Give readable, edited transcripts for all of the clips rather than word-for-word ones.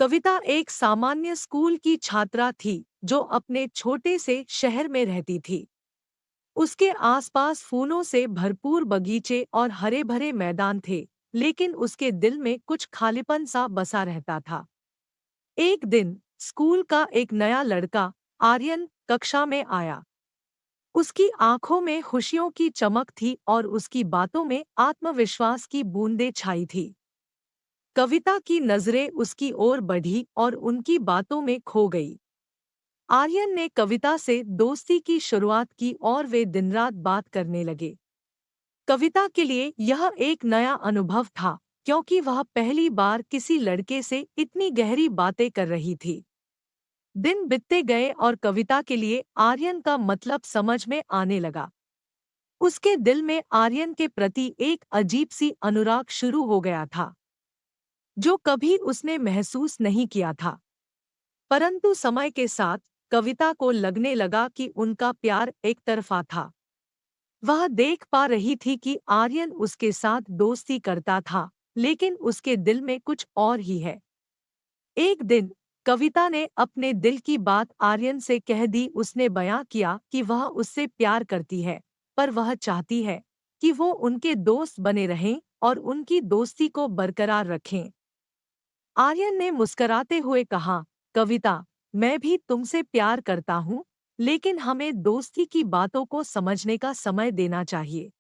कविता एक सामान्य स्कूल की छात्रा थी जो अपने छोटे से शहर में रहती थी। उसके आसपास फूलों से भरपूर बगीचे और हरे भरे मैदान थे, लेकिन उसके दिल में कुछ खालीपन सा बसा रहता था। एक दिन स्कूल का एक नया लड़का आर्यन कक्षा में आया। उसकी आंखों में खुशियों की चमक थी और उसकी बातों में आत्मविश्वास की बूंदें छाई थी। कविता की नजरें उसकी ओर बढ़ी और उनकी बातों में खो गई। आर्यन ने कविता से दोस्ती की शुरुआत की और वे दिन रात बात करने लगे। कविता के लिए यह एक नया अनुभव था, क्योंकि वह पहली बार किसी लड़के से इतनी गहरी बातें कर रही थी। दिन बीतते गए और कविता के लिए आर्यन का मतलब समझ में आने लगा। उसके दिल में आर्यन के प्रति एक अजीब सी अनुराग शुरू हो गया था, जो कभी उसने महसूस नहीं किया था। परंतु समय के साथ कविता को लगने लगा कि उनका प्यार एक तरफा था। वह देख पा रही थी कि आर्यन उसके साथ दोस्ती करता था, लेकिन उसके दिल में कुछ और ही है। एक दिन कविता ने अपने दिल की बात आर्यन से कह दी। उसने बयां किया कि वह उससे प्यार करती है, पर वह चाहती है कि वो उनके दोस्त बने रहें और उनकी दोस्ती को बरकरार रखें। आर्यन ने मुस्कराते हुए कहा, कविता, मैं भी तुमसे प्यार करता हूँ, लेकिन हमें दोस्ती की बातों को समझने का समय देना चाहिए।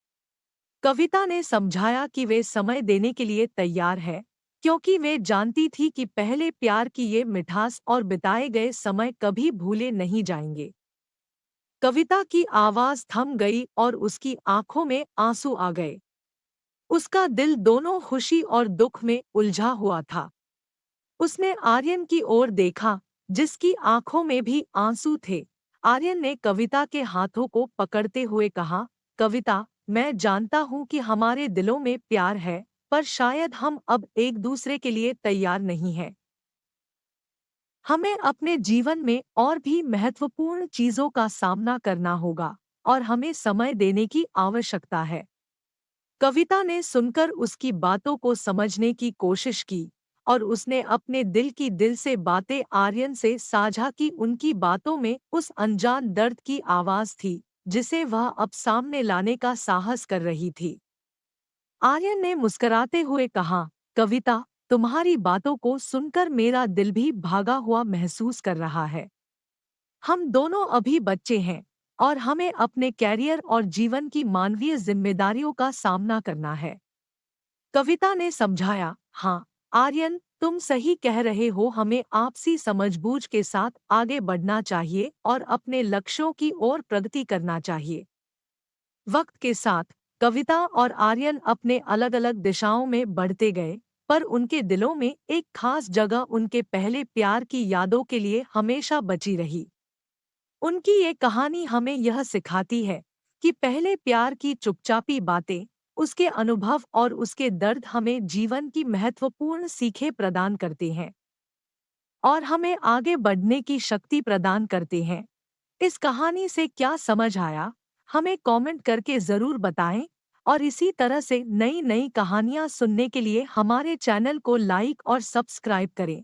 कविता ने समझाया कि वे समय देने के लिए तैयार है, क्योंकि वे जानती थी कि पहले प्यार की ये मिठास और बिताए गए समय कभी भूले नहीं जाएंगे। कविता की आवाज थम गई और उसकी आंखों में आंसू आ गए। उसका दिल दोनों खुशी और दुख में उलझा हुआ था। उसने आर्यन की ओर देखा, जिसकी आंखों में भी आंसू थे। आर्यन ने कविता के हाथों को पकड़ते हुए कहा, कविता, मैं जानता हूँ कि हमारे दिलों में प्यार है, पर शायद हम अब एक दूसरे के लिए तैयार नहीं हैं। हमें अपने जीवन में और भी महत्वपूर्ण चीजों का सामना करना होगा, और हमें समय देने की आवश्यकता है। कविता ने सुनकर उसकी बातों को समझने की कोशिश की, और उसने अपने दिल से बातें आर्यन से साझा की। उनकी बातों में उस अनजान दर्द की आवाज थी, जिसे वह अब सामने लाने का साहस कर रही थी। आर्यन ने मुस्कुराते हुए कहा, कविता, तुम्हारी बातों को सुनकर मेरा दिल भी भागा हुआ महसूस कर रहा है। हम दोनों अभी बच्चे हैं, और हमें अपने कैरियर और जीवन की मानवीय जिम्मेदारियों का सामना करना है। कविता ने समझाया, हाँ आर्यन, तुम सही कह रहे हो। हमें आपसी समझबूझ के साथ आगे बढ़ना चाहिए और अपने लक्ष्यों की ओर प्रगति करना चाहिए। वक्त के साथ कविता और आर्यन अपने अलग अलग दिशाओं में बढ़ते गए, पर उनके दिलों में एक खास जगह उनके पहले प्यार की यादों के लिए हमेशा बची रही। उनकी ये कहानी हमें यह सिखाती है कि पहले प्यार की चुपचापी बातें, उसके अनुभव और उसके दर्द हमें जीवन की महत्वपूर्ण सीखें प्रदान करते हैं और हमें आगे बढ़ने की शक्ति प्रदान करते हैं। इस कहानी से क्या समझ आया, हमें कमेंट करके ज़रूर बताएं, और इसी तरह से नई नई कहानियाँ सुनने के लिए हमारे चैनल को लाइक और सब्सक्राइब करें।